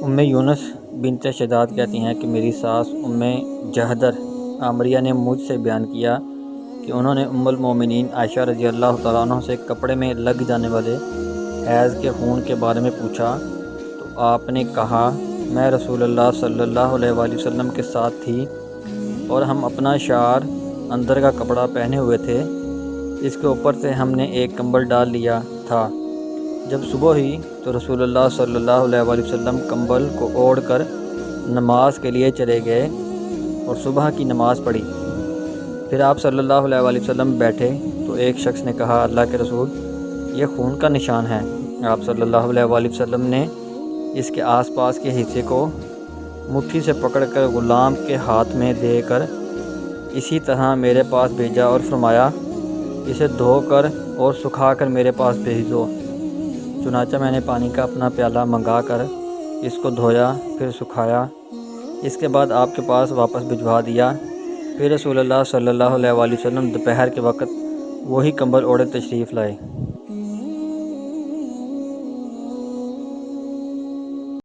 یونس بنت شداد کہتی ہیں کہ میری ساس جہدر عامریہ نے مجھ سے بیان کیا کہ انہوں نے المومنین عائشہ رضی اللہ تعالیٰ عنہ سے کپڑے میں لگ جانے والے حیض کے خون کے بارے میں پوچھا تو آپ نے کہا میں رسول اللہ صلی اللہ علیہ وآلہ وسلم کے ساتھ تھی اور ہم اپنا شعر اندر کا کپڑا پہنے ہوئے تھے، اس کے اوپر سے ہم نے ایک کمبل ڈال لیا تھا۔ جب صبح ہوئی تو رسول اللہ صلی اللہ علیہ وآلہ وسلم کمبل کو اوڑھ کر نماز کے لیے چلے گئے اور صبح کی نماز پڑھی۔ پھر آپ صلی اللہ علیہ وآلہ وسلم بیٹھے تو ایک شخص نے کہا اللہ کے رسول، یہ خون کا نشان ہے۔ آپ صلی اللہ علیہ وآلہ وسلم نے اس کے آس پاس کے حصے کو مٹھی سے پکڑ کر غلام کے ہاتھ میں دے کر اسی طرح میرے پاس بھیجا اور فرمایا اسے دھو کر اور سکھا کر میرے پاس بھیج دو۔ چنانچہ میں نے پانی کا اپنا پیالہ منگا کر اس کو دھویا پھر سکھایا، اس کے بعد آپ کے پاس واپس بھجوا دیا۔ پھر رسول اللہ صلی اللہ علیہ وآلہ وسلم دوپہر کے وقت وہی کمبل اوڑھے تشریف لائے۔